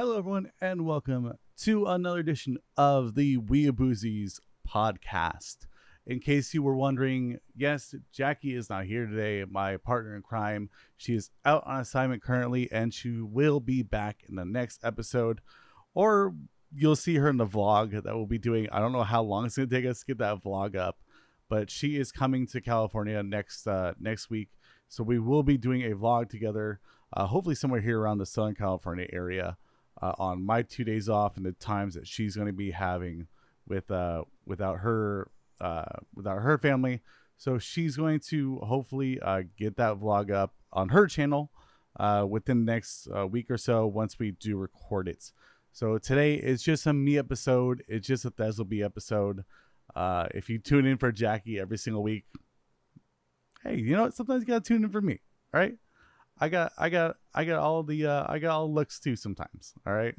Hello, everyone, and welcome to another edition of the WEEABOOZIES podcast. In case you were wondering, yes, Jacque is not here today, my partner in crime. She is out on assignment currently, and she will be back in the next episode, or you'll see her in the vlog that we'll be doing. I don't know how long it's going to take us to get that vlog up, but she is coming to California next week, so we will be doing a vlog together, hopefully somewhere here around the Southern California area. On my 2 days off and the times that she's going to be having without her family. So she's going to hopefully get that vlog up on her channel within the next week or so once we do record it. So today is just a me episode. It's just a Thezalbee episode. If you tune in for Jacque every single week, hey, you know what? Sometimes you gotta tune in for me. All right. I got all the looks too sometimes. All right.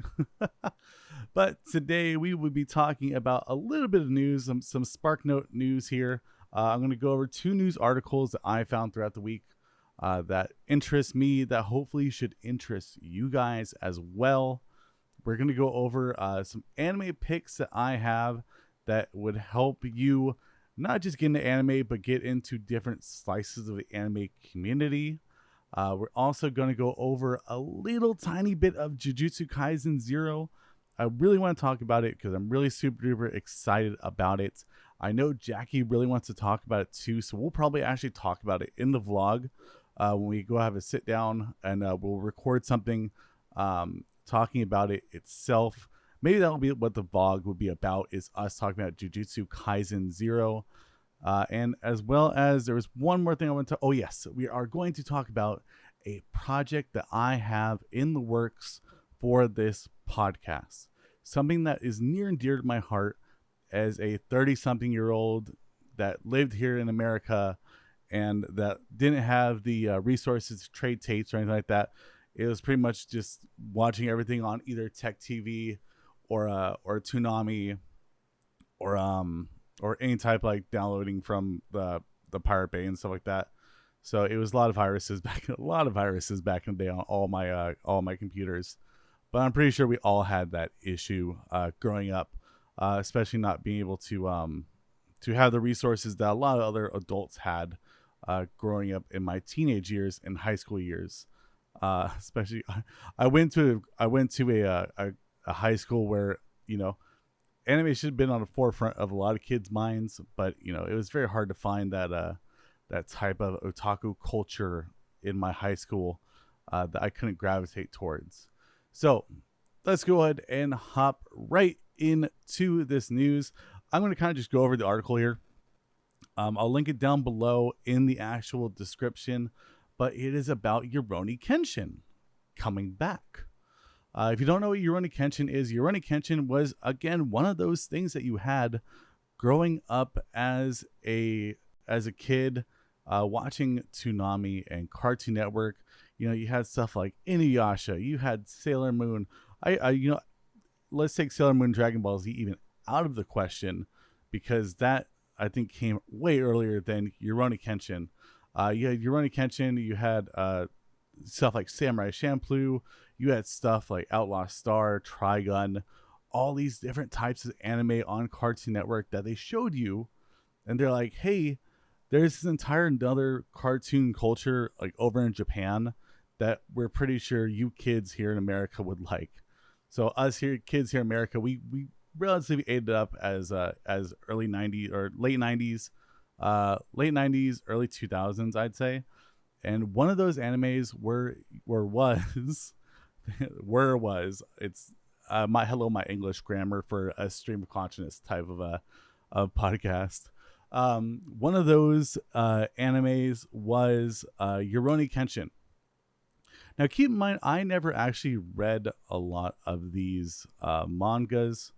But today we will be talking about a little bit of news, some SparkNote news here. I'm going to go over 2 news articles that I found throughout the week that interest me, that hopefully should interest you guys as well. We're going to go over some anime picks that I have that would help you not just get into anime, but get into different slices of the anime community. We're also going to go over a little tiny bit of Jujutsu Kaisen 0. I really want to talk about it because I'm really super duper excited about it. I know Jacque really wants to talk about it too, so we'll probably actually talk about it in the vlog when we go have a sit down, and we'll record something talking about it itself. Maybe that'll be what the vlog would be about, is us talking about Jujutsu Kaisen 0. And as well as there was one more thing I want to, oh yes, we are going to talk about a project that I have in the works for this podcast. Something that is near and dear to my heart as a 30-something-year-old that lived here in America and that didn't have the resources to trade tapes or anything like that. It was pretty much just watching everything on either Tech TV or Toonami or any type like downloading from the Pirate Bay and stuff like that. So it was a lot of viruses back in the day on all my computers. But I'm pretty sure we all had that issue growing up, especially not being able to have the resources that a lot of other adults had growing up in my teenage years and high school years. Especially, I went to a high school where, you know, anime should have been on the forefront of a lot of kids' minds, but you know, it was very hard to find that type of otaku culture in my high school that I couldn't gravitate towards. So let's go ahead and hop right into this news. I'm going to kind of just go over the article here. I'll link it down below in the actual description, but it is about Rurouni Kenshin coming back. If you don't know what Rurouni Kenshin is, Rurouni Kenshin was, again, one of those things that you had growing up as a kid, watching Toonami and Cartoon Network. You know, you had stuff like Inuyasha, you had Sailor Moon. Let's take Sailor Moon, Dragon Ball Z even out of the question, because that, I think, came way earlier than Rurouni Kenshin. You had Rurouni Kenshin, you had stuff like Samurai Shampoo, you had stuff like Outlaw Star, Trigun, all these different types of anime on Cartoon Network that they showed you, and they're like, hey, there's this entire another cartoon culture like over in Japan that we're pretty sure you kids here in America would like. So us kids here in America, we relatively ate it up as early 90s or late 90s, early 2000s, I'd say. And one of those animes was it's my English grammar for a stream of consciousness type of a podcast. One of those animes was Rurouni Kenshin. Now keep in mind, I never actually read a lot of these mangas,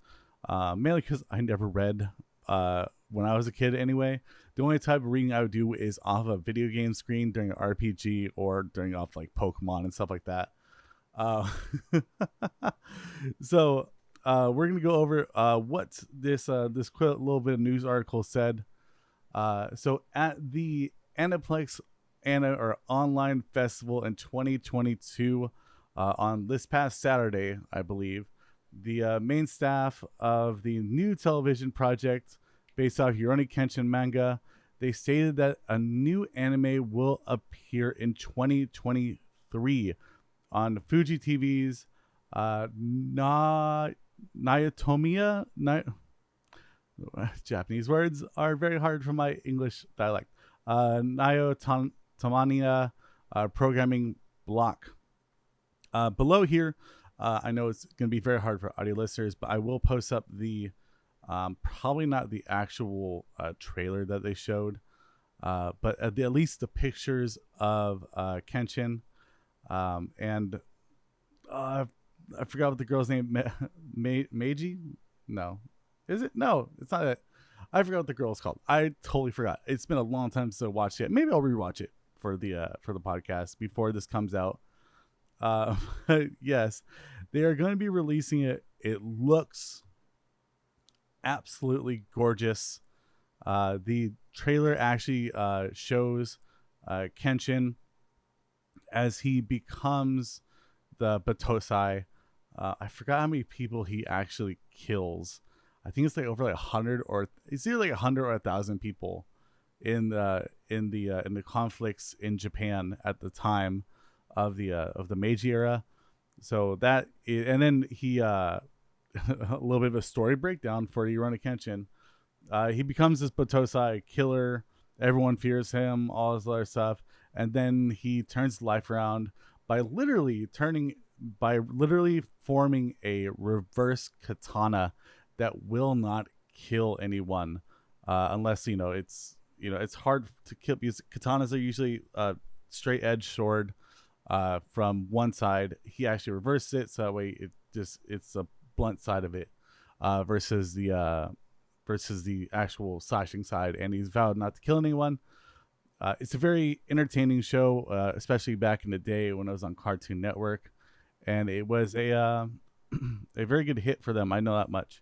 mainly because I never read when I was a kid anyway. The only type of reading I would do is off a video game screen during an RPG or during off like Pokemon and stuff like that. So we're gonna go over what this quick little bit of news article said. So at the Aniplex Online Festival in 2022, on this past Saturday, I believe, the main staff of the new television project based off Rurouni Kenshin manga, they stated that a new anime will appear in 2023 on Fuji TV's Naotomiya. Japanese words are very hard for my English dialect. Naotomiya programming block. Below here, I know it's going to be very hard for audio listeners, but I will post up the probably not the actual trailer that they showed, but at least the pictures of Kenshin. And I forgot what the girl's name. Meiji? No. Is it? No, it's not it. I forgot what the girl's called. I totally forgot. It's been a long time since I watched it. Maybe I'll rewatch it for the podcast before this comes out. Yes, they are going to be releasing it. It looks absolutely gorgeous. The trailer actually shows Kenshin as he becomes the Batosai. I forgot how many people he actually kills. I think it's like over like 100, or it's either like 100 or 1,000 people in the conflicts in Japan at the time of the Meiji era. So that and then he a little bit of a story breakdown for Rurouni Kenshin. He becomes this Batosai killer. Everyone fears him, all this other stuff, and then he turns life around by literally forming a reverse katana that will not kill anyone, unless it's hard to kill, because katanas are usually straight edge sword from one side. He actually reversed it, so that way it's a blunt side of it, versus the actual slashing side, and he's vowed not to kill anyone. It's a very entertaining show, especially back in the day when it was on Cartoon Network, and it was a very good hit for them. I know that much.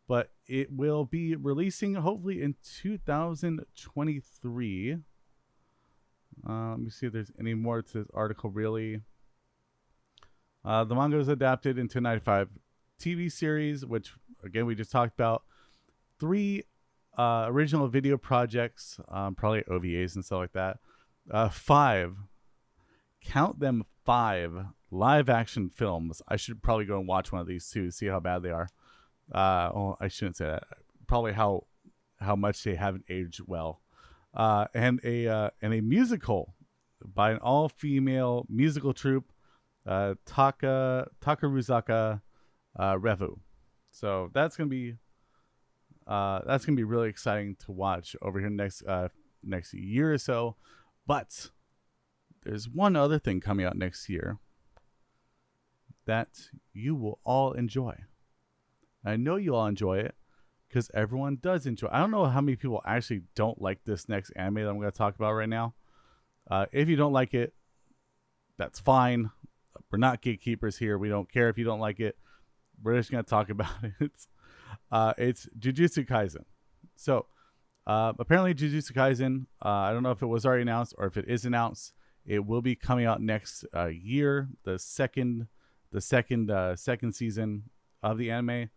But it will be releasing hopefully in 2023. Let me see if there's any more to this article, really. The manga was adapted into a 95 TV series, which, again, we just talked about. 3 original video projects, probably OVAs and stuff like that. 5, count them, 5 live action films. I should probably go and watch one of these too, see how bad they are. I shouldn't say that. Probably how much they haven't aged well. And a musical by an all-female musical troupe, Takaruzaka Revu. So that's gonna be really exciting to watch over here next year or so. But there's one other thing coming out next year that you will all enjoy. I know you all enjoy it because everyone does enjoy. I don't know how many people actually don't like this next anime that I'm going to talk about right now. If you don't like it, that's fine. We're not gatekeepers here. We don't care if you don't like it. We're just going to talk about it. It's Jujutsu Kaisen. So apparently Jujutsu Kaisen, I don't know if it was already announced or if it is announced. It will be coming out next year, the second season of the anime.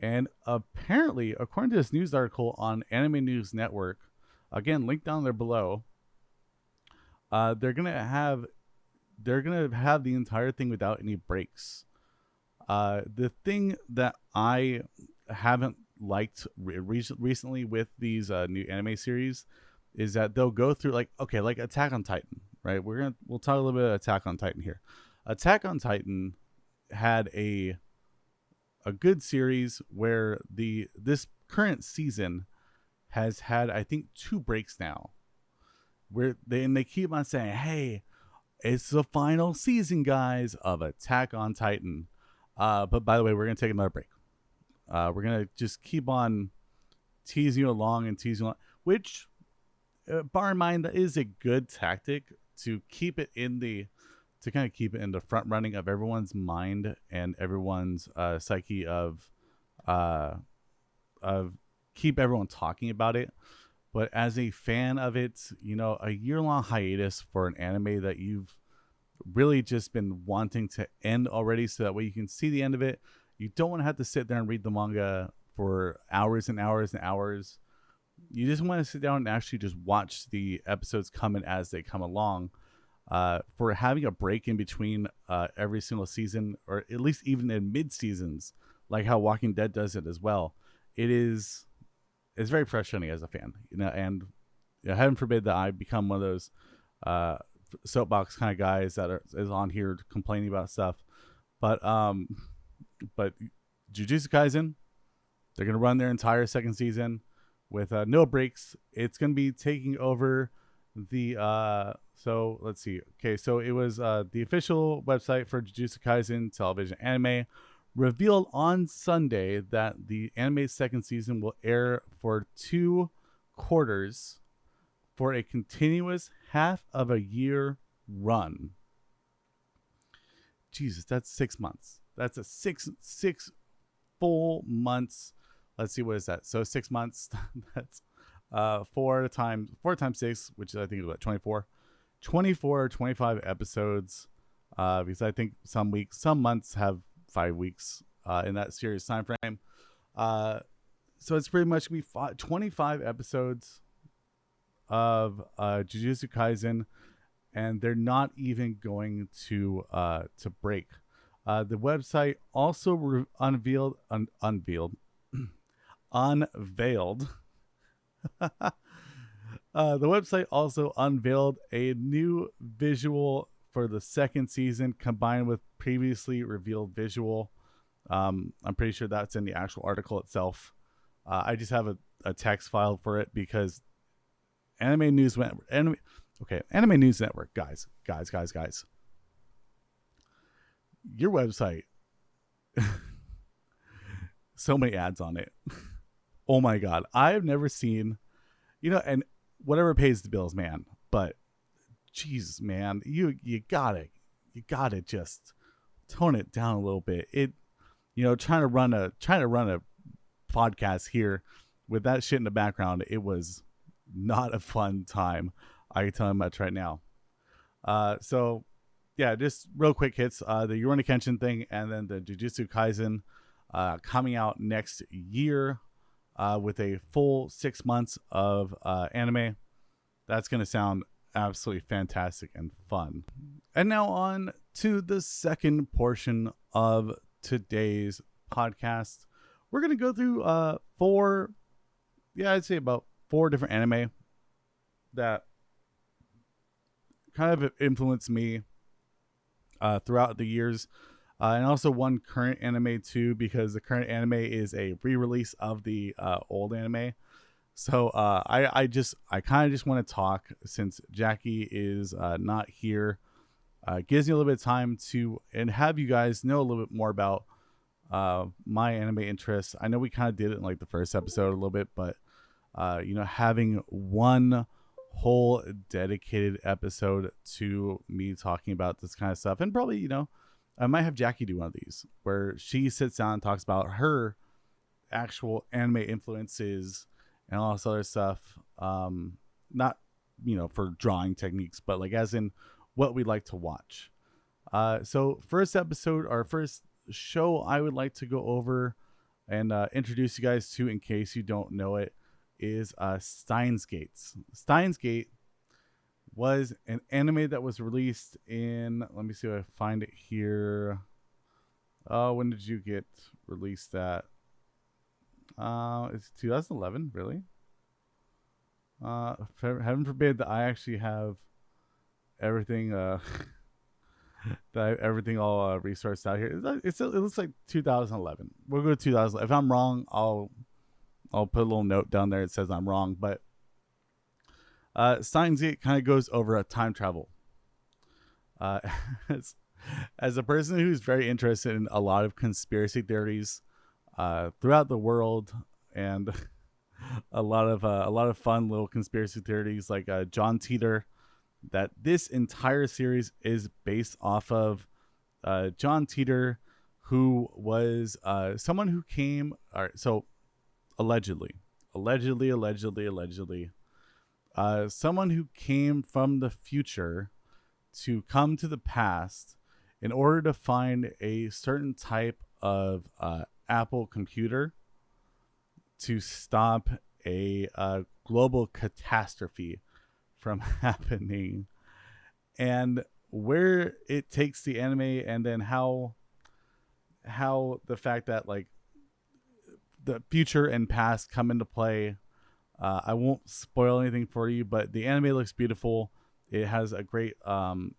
And apparently, according to this news article on Anime News Network, again, link down there below, they're gonna have the entire thing without any breaks. The thing that I haven't liked recently with these new anime series is that they'll go through like Attack on Titan, right? We'll talk a little bit of Attack on Titan here. Attack on Titan had a good series where this current season has had, I think, 2 breaks now, where they keep on saying, hey, it's the final season, guys, of Attack on Titan, but by the way, we're gonna take another break. We're gonna just keep on teasing you along, which, bar in mind, that is a good tactic to keep it in the front running of everyone's mind and everyone's psyche of keep everyone talking about it. But as a fan of it, a year-long hiatus for an anime that you've really just been wanting to end already, so that way you can see the end of it. You don't want to have to sit there and read the manga for hours and hours and hours. You just want to sit down and actually just watch the episodes coming as they come along. For having a break in between every single season, or at least even in mid seasons, like how Walking Dead does it as well, it's very frustrating as a fan, and heaven forbid that I become one of those soapbox kind of guys that is on here complaining about stuff. But Jujutsu Kaisen, they're gonna run their entire second season with no breaks. It's gonna be taking over the so let's see. Okay, so it was the official website for Jujutsu Kaisen television anime revealed on Sunday that the anime's second season will air for 2 quarters for a continuous half of a year run. Jesus, that's 6 months. That's a six full months. Let's see, what is that? So 6 months. That's 4 times 6, which I think is what, 24 or 25 episodes. Because I think some months have 5 weeks in that series time frame. So it's pretty much gonna be 25 episodes of Jujutsu Kaisen, and they're not even going to break. The website also unveiled. The website also unveiled a new visual for the second season, combined with previously revealed visual. I'm pretty sure that's in the actual article itself. I just have a text file for it because Anime News Network, guys. Your website, so many ads on it. Oh my God. I've never seen, and whatever pays the bills, man. But Jesus, man, you gotta just tone it down a little bit. Trying to run a podcast here with that shit in the background, it was not a fun time. I can tell you much right now. So yeah, just real quick hits. The Rurouni Kenshin thing, and then the Jujutsu Kaisen coming out next year with a full 6 months of anime. That's going to sound absolutely fantastic and fun. And now on to the second portion of today's podcast. We're going to go through I'd say about 4 different anime that kind of influenced me throughout the years, and also one current anime too, because the current anime is a re-release of the old anime. So I kind of just want to talk, since Jacque is not here. Gives me a little bit of time to and have you guys know a little bit more about my anime interests. I know we kind of did it in like the first episode a little bit, but having one whole dedicated episode to me talking about this kind of stuff, and probably I might have Jacque do one of these where she sits down and talks about her actual anime influences and all this other stuff, not for drawing techniques, but like as in what we like to watch. So first episode, our first show I would like to go over and introduce you guys to, in case you don't know it, is Steins Gate. Steins Gate was an anime that was released in, let me see if I find it here. When did you get released at? It's 2011, really? Heaven forbid that I actually have everything everything all resourced out here. It looks like 2011. We'll go to 2011. If I'm wrong, I'll put a little note down there that says I'm wrong. But Steins Gate kind of goes over a time travel. As a person who's very interested in a lot of conspiracy theories throughout the world, and a lot of fun little conspiracy theories like John Titor, that this entire series is based off of. John Titor, who was someone who came, so allegedly, someone who came from the future to come to the past in order to find a certain type of Apple computer to stop a global catastrophe from happening, and where it takes the anime, and then how the fact that like the future and past come into play. I won't spoil anything for you, but the anime looks beautiful. It has a great I'm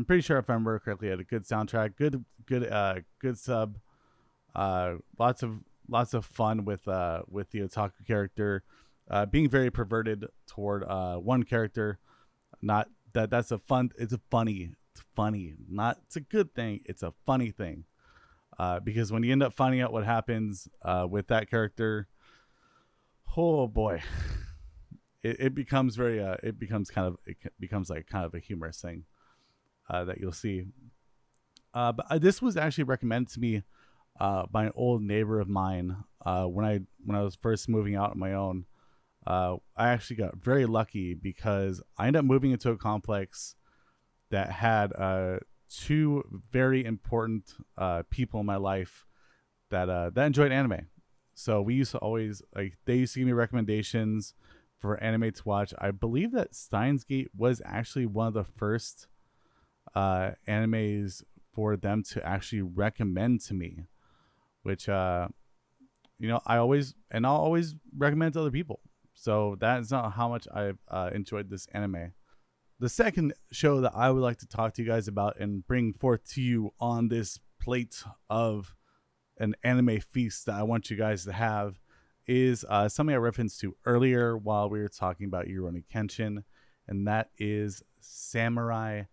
pretty sure, if I remember correctly, it had a good soundtrack, good sub, lots of fun with the otaku character being very perverted toward one character. Not that's a fun, it's funny, not it's a good thing, it's a funny thing, because when you end up finding out what happens with that character, oh boy, it becomes very it becomes like kind of a humorous thing that you'll see. But this was actually recommended to me by an old neighbor of mine when I was first moving out on my own. I actually got very lucky because I ended up moving into a complex that had two very important people in my life that enjoyed anime. So we used to always, like, they used to give me recommendations for anime to watch. I believe that Steins Gate was actually one of the first animes for them to actually recommend to me, which I'll always recommend to other people. So that is not how much I've enjoyed this anime. The second show that I would like to talk to you guys about and bring forth to you on this plate of an anime feast that I want you guys to have is something I referenced to earlier while we were talking about Rurouni Kenshin, and that is Samurai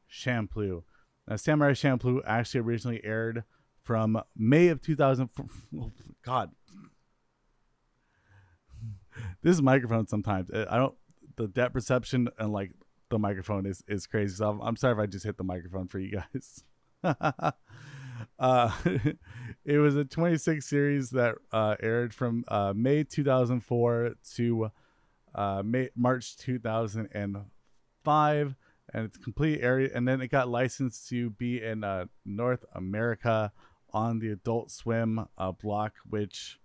Shampoo. Now, Samurai Shampoo actually originally aired from May of 2004. Oh, God. This microphone sometimes, the depth perception and like the microphone is crazy. So I'm sorry if I just hit the microphone for you guys. It was a 26 series that aired from May 2004 to March 2005, and it's complete area. And then it got licensed to be in North America on the Adult Swim block, which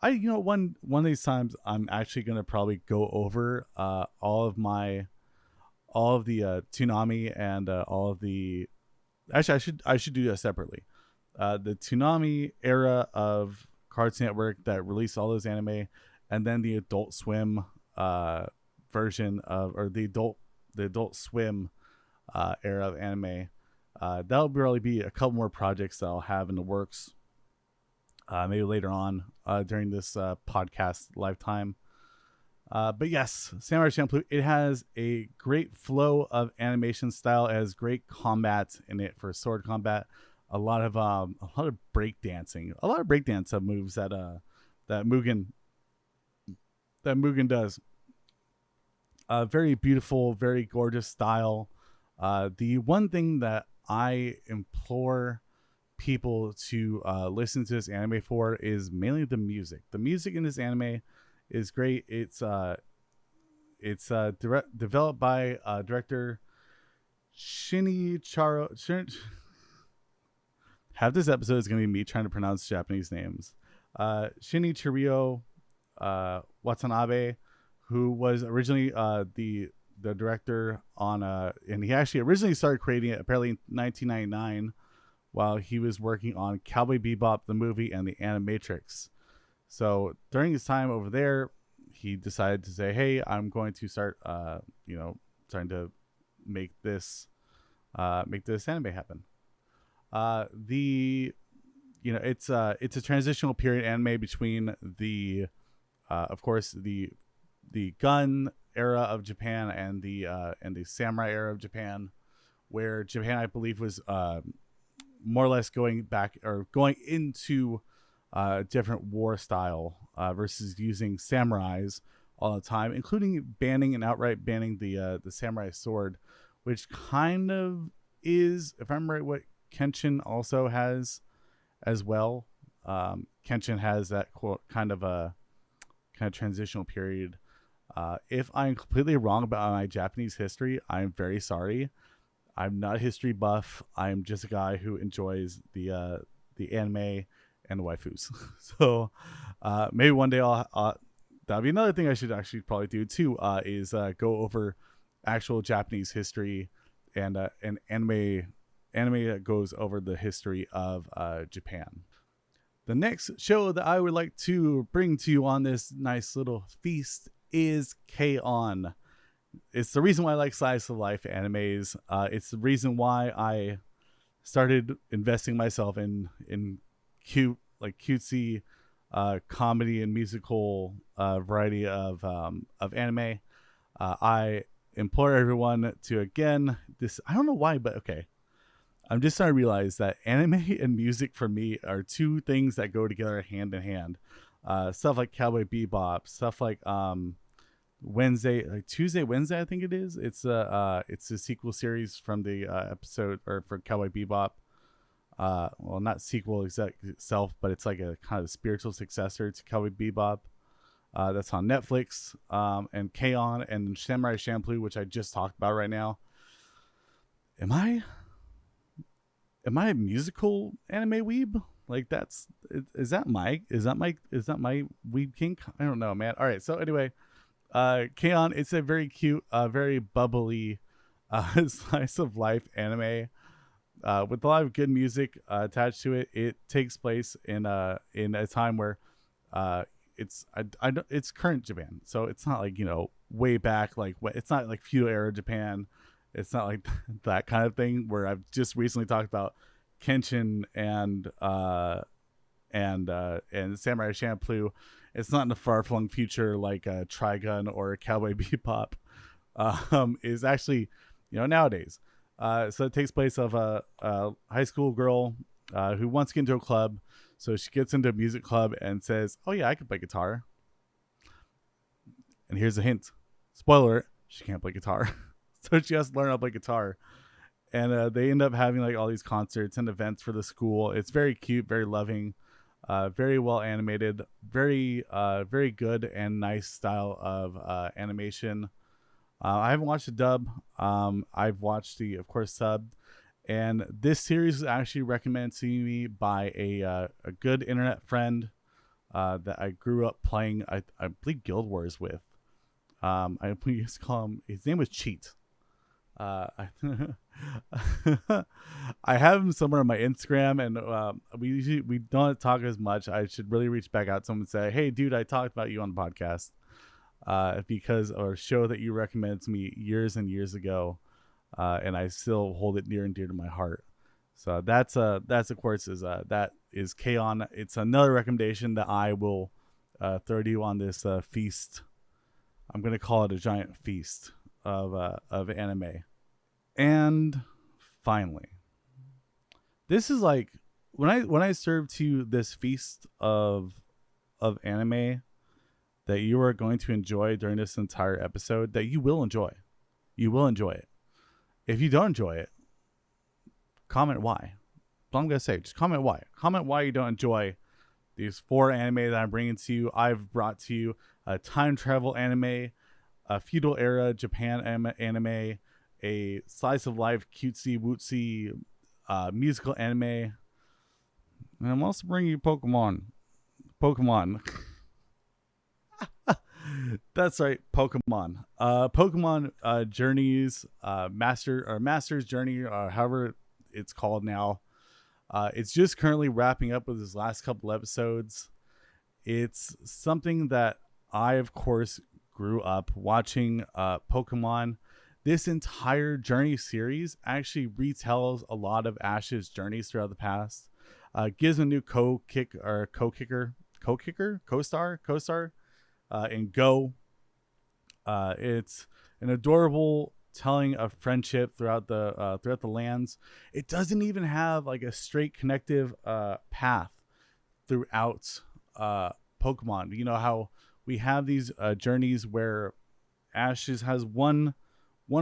one of these times I'm actually gonna probably go over all of the Toonami and all of the. Actually, I should do that separately. The Toonami era of Cartoon Network that released all those anime, and then the Adult Swim version of, or the Adult Swim era of anime. That'll probably be a couple more projects that I'll have in the works. Maybe later on during this podcast lifetime. But yes, Samurai Champloo, it has a great flow of animation style. It has great combat in it for sword combat. A lot of breakdancing. A lot of breakdance moves that Mugen does. Very beautiful, very gorgeous style. The one thing that I implore people to listen to this anime for is mainly the music. The music in this anime is great. It's developed by director Shinichiro. Half this episode is going to be me trying to pronounce Japanese names. Shinichiro Watanabe, who was originally the director on and he actually originally started creating it apparently in 1999 while he was working on Cowboy Bebop the movie and the Animatrix. So during his time over there, he decided to say, "Hey, I'm going to start, starting to make this anime happen." It's a transitional period anime between the, of course, the gun era of Japan and the samurai era of Japan, where Japan, I believe, was more or less going back or going into different war style versus using samurais all the time, including banning and outright banning the samurai sword, which kind of is, if I'm right, what Kenshin also has as well. Kenshin has that kind of transitional period. If I'm completely wrong about my Japanese history, I'm very sorry, I'm not a history buff. I'm just a guy who enjoys the anime and the waifus. So maybe one day that'll be another thing I should actually probably do too. Is go over actual Japanese history and anime that goes over the history of Japan. The next show that I would like to bring to you on this nice little feast is Chaon. It's the reason why I like slice of life animes. It's the reason why I started investing myself in cutesy comedy and musical variety of anime. I implore everyone to, again, this, I don't know why, but okay. I'm just starting to realize that anime and music for me are two things that go together hand in hand. Stuff like Cowboy Bebop, stuff like Tuesday, Wednesday, I think it is. It's a sequel series from the episode, or for Cowboy Bebop. Well, not sequel itself, but it's like a kind of spiritual successor to Cowboy Bebop. That's on Netflix. And Chaon and Samurai Champloo, which I just talked about right now. Am I a musical anime weeb? Like, is that my weeb kink? I don't know, man. All right. So anyway, Chaon, it's a very cute, very bubbly, slice of life anime, with a lot of good music attached to it. It takes place in a time where, it's current Japan. So it's not like, way back, like it's not like feudal era Japan. It's not like that kind of thing where I've just recently talked about Kenshin and Samurai Champloo. It's not in the far-flung future like Trigun or Cowboy Bebop. Is actually, nowadays. So it takes place of a high school girl who wants to get into a club. So she gets into a music club and says, "Oh yeah, I can play guitar." And here's a hint. Spoiler: she can't play guitar. So she has to learn how to play guitar. And they end up having like all these concerts and events for the school. It's very cute, very loving, very well animated, very good and nice style of animation. I haven't watched the dub. I've watched the, of course, sub. And this series was actually recommended to me by a good internet friend that I grew up playing, I believe, Guild Wars with. I used to call him, his name was Cheat. I have him somewhere on my Instagram, and we don't talk as much. I should really reach back out to him and say, "Hey, dude, I talked about you on the podcast because of a show that you recommended to me years and years ago, and I still hold it near and dear to my heart." So that's of course that is Chaon. It's another recommendation that I will throw to you on this feast. I'm gonna call it a giant feast of anime. And finally, this is like when I serve to you this feast of anime that you are going to enjoy during this entire episode, that you will enjoy it. If you don't enjoy it, comment why. But I'm gonna say, just comment why you don't enjoy these 4 anime that I'm bringing to you. I've brought to you a time travel anime, a feudal era Japan anime, a slice of life cutesy wootsy musical anime, and I'm also bringing you Pokemon. That's right, Pokemon. Pokemon Journeys, Master's Journey, or however it's called now. It's just currently wrapping up with his last couple episodes. It's something that I, of course, grew up watching. Pokemon. This entire Journey series actually retells a lot of Ash's journeys throughout the past. Gives a new co-star in Go. It's an adorable telling of friendship throughout the lands. It doesn't even have like a straight connective path throughout Pokemon. You know how we have these journeys where Ash has one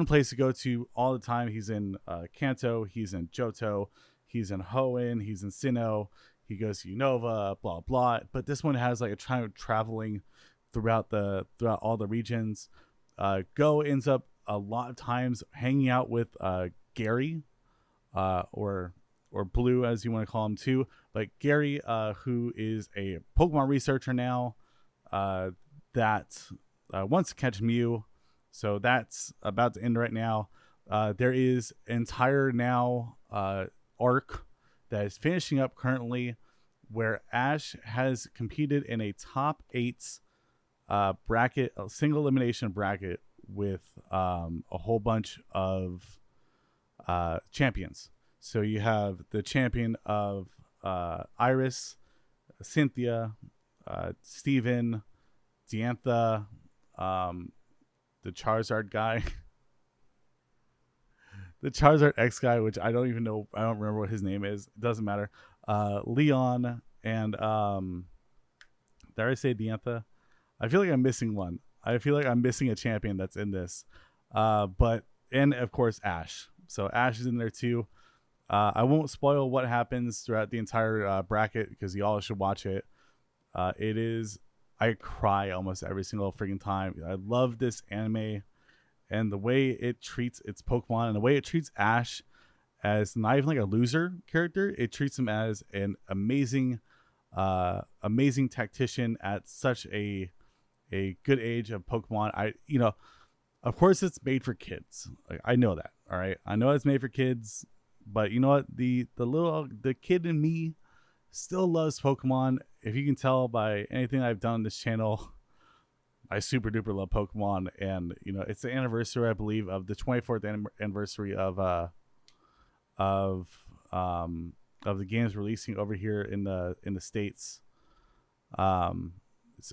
place to go to all the time. He's in Kanto, he's in Johto, he's in Hoenn, he's in Sinnoh, he goes to Unova, blah blah. But this one has like a time of traveling throughout all the regions. Go ends up a lot of times hanging out with Gary, or Blue as you want to call him too, but Gary, who is a Pokemon researcher now, that wants to catch Mew. So that's about to end right now. There is entire now arc that is finishing up currently, where Ash has competed in a top 8 bracket, a single elimination bracket with a whole bunch of champions. So you have the champion of Iris, Cynthia, Steven, Diantha, the Charizard guy, the Charizard X guy, which I don't even know. I don't remember what his name is. It doesn't matter. Leon and did I say Diantha? I feel like I'm missing one. I feel like I'm missing a champion that's in this. And of course Ash. So Ash is in there too. I won't spoil what happens throughout the entire bracket because you all should watch it. I cry almost every single freaking time. I love this anime and the way it treats its Pokemon and the way it treats Ash as not even like a loser character. It treats him as an amazing tactician at such a good age of Pokemon. Of course it's made for kids. Like, I know that. All right. I know it's made for kids, but you know what? The kid in me still loves Pokemon. If you can tell by anything I've done on this channel, I super duper love Pokemon. And it's the anniversary, I believe, of the 24th anniversary of the games releasing over here in the States.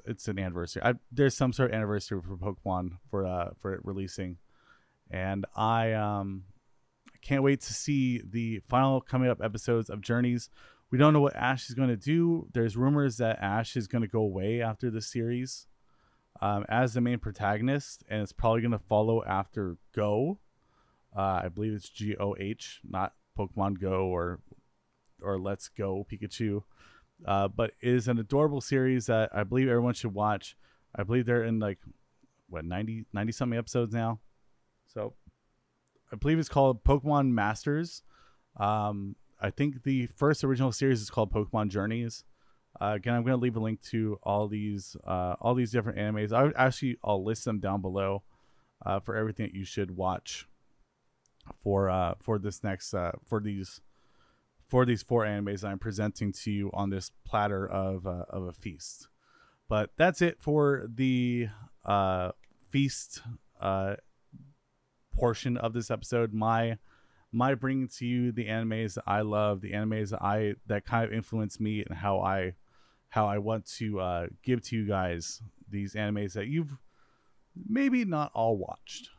It's an anniversary. There's some sort of anniversary for Pokemon for it releasing, and I can't wait to see the final coming up episodes of Journeys. We don't know what Ash is going to do. There's rumors that Ash is going to go away after the series as the main protagonist, and it's probably going to follow after Go. I believe it's GOH, not Pokemon Go or Let's Go Pikachu. But it is an adorable series that I believe everyone should watch. I believe they're in 90 something episodes now. So I believe it's called Pokemon Masters. I think the first original series is called Pokemon Journeys. Again, I'm going to leave a link to all these different animes. I'll list them down below for everything that you should watch for this next for these 4 animes I'm presenting to you on this platter of a feast. But that's it for the feast portion of this episode. My bringing to you the animes that I love, the animes that kind of influence me, and how I want to give to you guys these animes that you've maybe not all watched.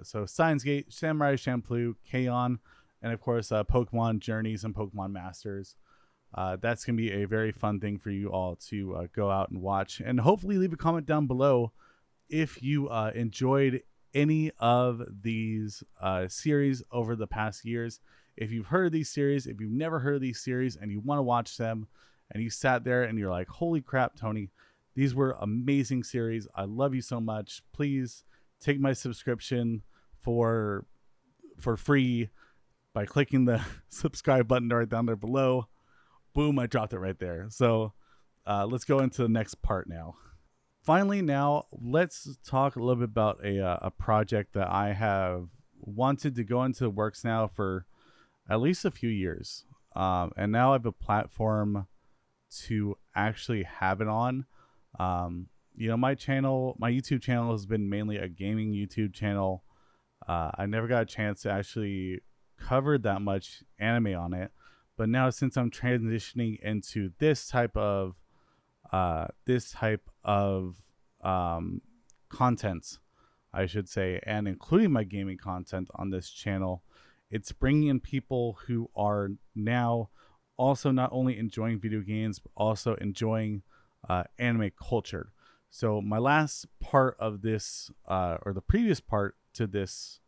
So Steins Gate, Samurai Champloo, Chaon, and of course Pokemon Journeys and Pokemon Masters. That's going to be a very fun thing for you all to go out and watch. And hopefully leave a comment down below if you enjoyed any of these series over the past years. If you've heard of these series, if you've never heard of these series and you want to watch them, and you sat there and you're like, holy crap, Tony, these were amazing series. I love you so much. Please take my subscription for free by clicking the subscribe button right down there below. Boom, I dropped it right there. So let's go into the next part now. Finally, now let's talk a little bit about a project that I have wanted to go into the works now for at least a few years. And now I have a platform to actually have it on. My YouTube channel has been mainly a gaming YouTube channel. I never got a chance to actually cover that much anime on it, but now since I'm transitioning into this type of content, I should say, and including my gaming content on this channel, it's bringing in people who are now also not only enjoying video games, but also enjoying anime culture. So my last part of this, or the previous part to this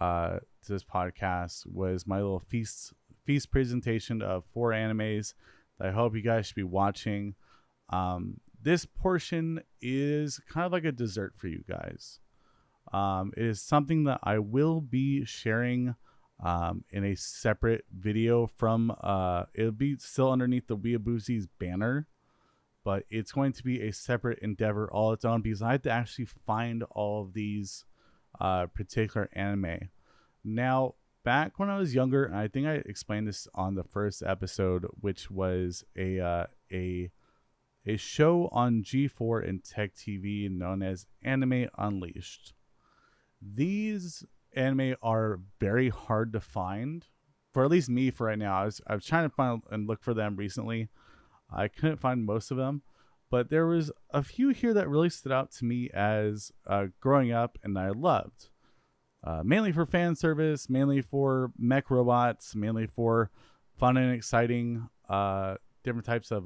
podcast, was my little feast presentation of 4 animes that I hope you guys should be watching. This portion is kind of like a dessert for you guys. It is something that I will be sharing in a separate video from it'll be still underneath the WEEABOOZIES banner, but it's going to be a separate endeavor all its own, because I had to actually find all of these particular anime. Now, back when I was younger, and I think I explained this on the first episode, which was a show on G4 and Tech TV known as Anime Unleashed. These anime are very hard to find, for at least me for right now. I was trying to find and look for them recently. I couldn't find most of them, but there was a few here that really stood out to me as growing up and I loved. Mainly for fan service, mainly for mech robots, mainly for fun and exciting different types of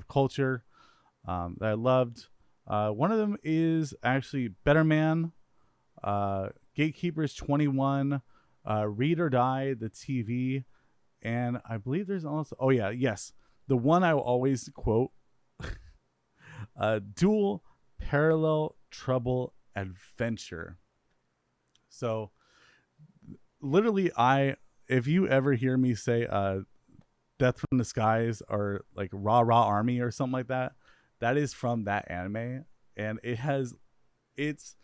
culture that I loved. One of them is actually Better Man, Gatekeepers 21, Read or Die, the TV, and I believe there's also, the one I will always quote, Dual Parallel Trouble Adventure. So literally, if you ever hear me say Death from the Skies or like Rah Rah Army or something like that, that is from that anime. And it's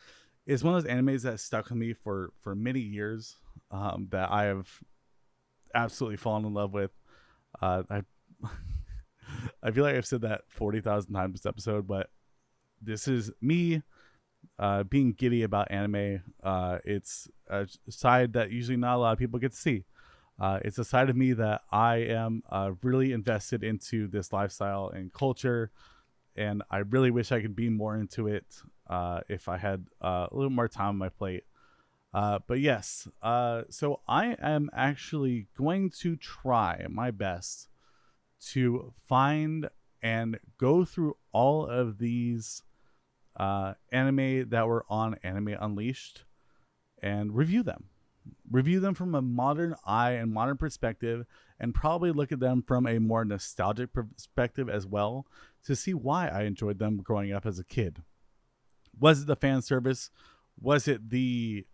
one of those animes that stuck with me for many years, that I have absolutely fallen in love with. I feel like I've said that 40,000 times this episode, but this is me being giddy about anime. It's a side that usually not a lot of people get to see. It's a side of me that I am really invested into this lifestyle and culture, and I really wish I could be more into it if I had a little more time on my plate. But yes, so I am actually going to try my best to find and go through all of these anime that were on Anime Unleashed and review them from a modern eye and modern perspective, and probably look at them from a more nostalgic perspective as well, to see why I enjoyed them growing up as a kid. Was it the fan service? Was it the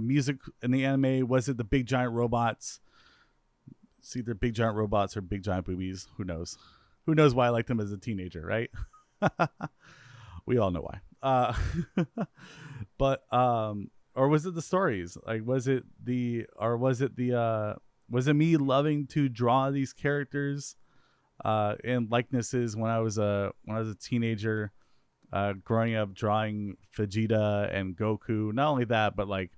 music in the anime? Was it the big giant robots? It's either big giant robots or big giant boobies. Who knows? Who knows why I liked them as a teenager, right? We all know why. But or was it the stories? Like, was it me loving to draw these characters and likenesses when I was a teenager, growing up drawing Vegeta and Goku? Not only that, but like,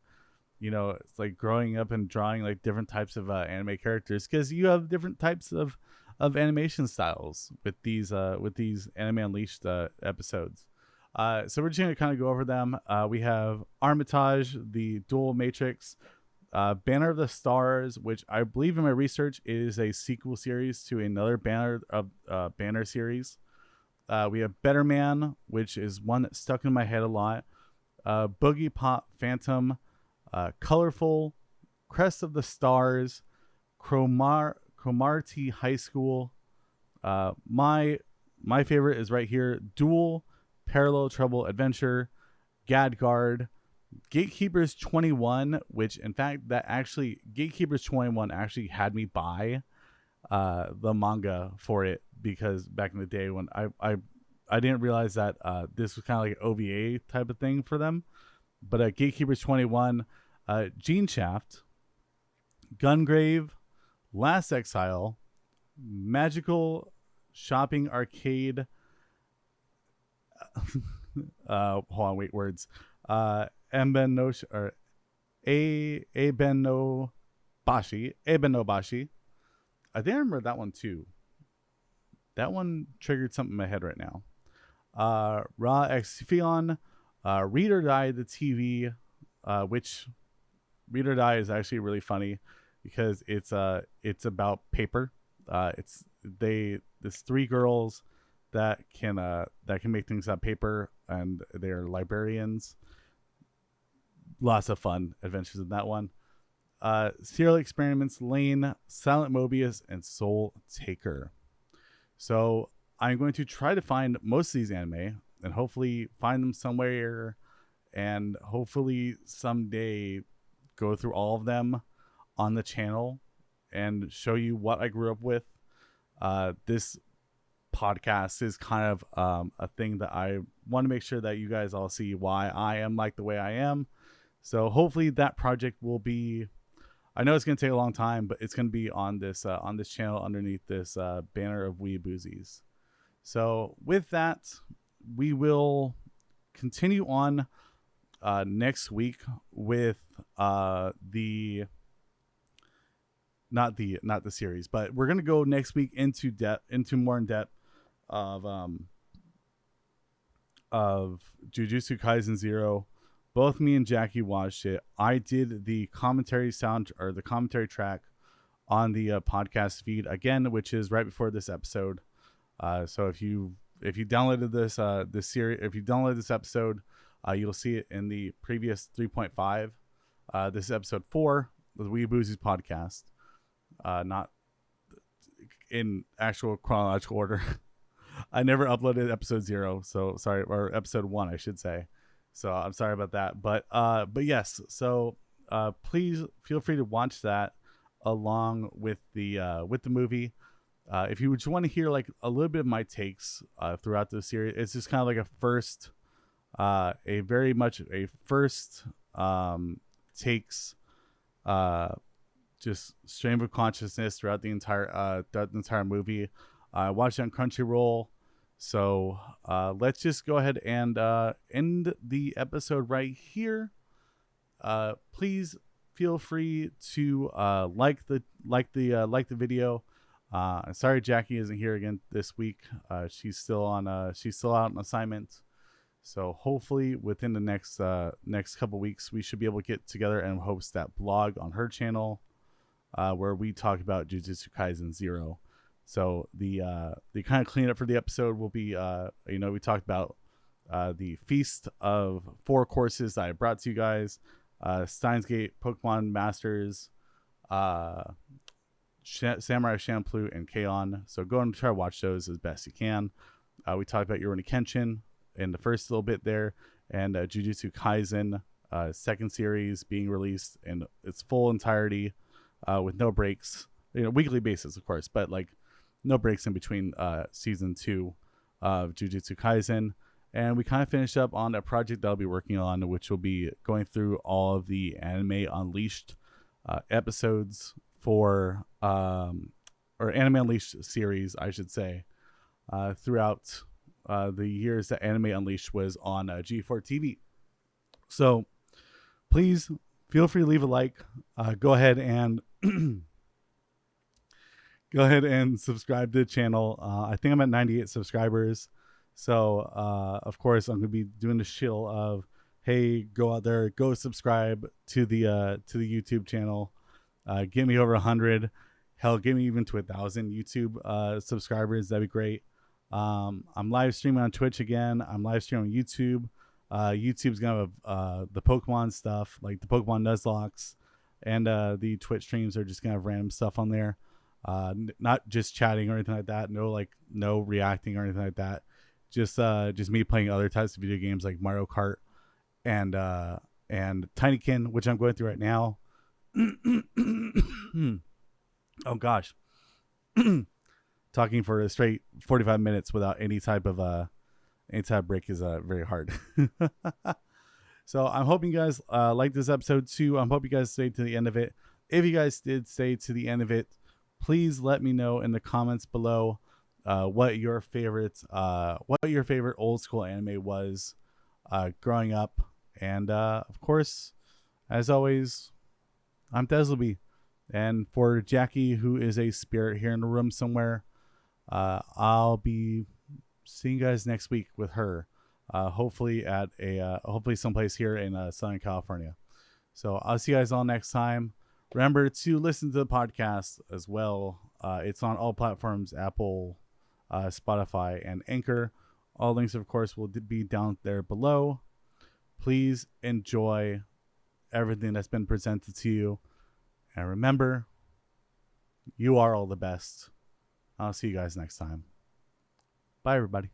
you know, it's like growing up and drawing like different types of anime characters, because you have different types of animation styles with these Anime Unleashed episodes. So we're just going to kind of go over them. We have Armitage, the Dual Matrix, Banner of the Stars, which I believe in my research is a sequel series to another Banner series. We have Better Man, which is one that stuck in my head a lot. Boogie Pop Phantom, Colorful, Crest of the Stars, Cromartie High School. My favorite is right here, Dual Parallel Trouble Adventure, Gadgard, Gatekeepers 21, which in fact Gatekeepers 21 actually had me buy the manga for it, because back in the day when I didn't realize that this was kind of like an OVA type of thing for them. But Gatekeepers 21, Gene Shaft, Gungrave, Last Exile, Magical Shopping Arcade, hold on, wait, words. Ebenobashi. I think I remember that one too. That one triggered something in my head right now. Ra X Fion, Read or Die, the TV, which Read or Die is actually really funny because it's about paper. It's three girls that can make things out of paper, and they're librarians. Lots of fun adventures in that one. Serial Experiments Lane, Silent Mobius, and Soul Taker. So I'm going to try to find most of these anime and hopefully find them somewhere, and hopefully someday go through all of them on the channel and show you what I grew up with. This podcast is kind of a thing that I want to make sure that you guys all see why I am like the way I am. So hopefully that project will be, I know it's going to take a long time, but it's going to be on this channel underneath this banner of WEEABOOZIES. So with that, we will continue on next week with not the series, but we're going to go next week into more in depth of Jujutsu Kaisen 0. Both me and Jackie watched it. I did the commentary the commentary track on the podcast feed again, which is right before this episode. So if you downloaded this series, if you downloaded this episode, you'll see it in the previous 3.5. This is episode 4 of the WEEABOOZIES podcast, not in actual chronological order. I never uploaded episode 0, so sorry, or episode 1, I should say. So I'm sorry about that, but yes. So please feel free to watch that along with the movie. If you just want to hear like a little bit of my takes throughout the series, it's just kind of like a first, takes, just stream of consciousness throughout the entire movie. I watched it on Crunchyroll. So let's just go ahead and end the episode right here. Please feel free to like the video. Sorry Jackie isn't here again this week. She's still out on assignment. So hopefully within the next couple weeks we should be able to get together and host that blog on her channel where we talk about Jujutsu Kaisen 0. So the kind of cleanup for the episode will be, we talked about the feast of 4 courses that I brought to you guys, Steins Gate, Pokemon Masters, Samurai Shampoo, and Chaon. So go and try to watch those as best you can. We talked about Rurouni Kenshin in the first little bit there, and Jujutsu Kaisen second series being released in its full entirety with no breaks, weekly basis, of course, but like no breaks in between season 2 of Jujutsu Kaisen. And we kind of finished up on a project that I'll be working on, which will be going through all of the Anime Unleashed episodes or Anime Unleashed series, I should say, throughout the years that Anime Unleashed was on G4 TV. So please feel free to leave a like. Go ahead and subscribe to the channel. I think I'm at 98 subscribers. So, of course, I'm going to be doing the shill of, hey, go out there, go subscribe to the YouTube channel. Get me over 100. Hell, get me even to 1,000 YouTube subscribers. That'd be great. I'm live streaming on Twitch again. I'm live streaming on YouTube. YouTube's going to have the Pokemon stuff, like the Pokemon Nuzlocke. And the Twitch streams are just going to have random stuff on there. Not just chatting or anything like that. No reacting or anything like that. Just me playing other types of video games like Mario Kart and Tinykin, which I'm going through right now. Oh gosh. Talking for a straight 45 minutes without any type of break is very hard. So I'm hoping you guys like this episode too. I'm hoping you guys stayed to the end of it. If you guys did stay to the end of it, please let me know in the comments below what your favorite old school anime was growing up. And of course, as always, I'm Thezalbee. And for Jackie, who is a spirit here in the room somewhere, I'll be seeing you guys next week with her. Hopefully someplace here in Southern California. So I'll see you guys all next time. Remember to listen to the podcast as well. It's on all platforms, Apple, Spotify, and Anchor. All links, of course, will be down there below. Please enjoy everything that's been presented to you. And remember, you are all the best. I'll see you guys next time. Bye, everybody.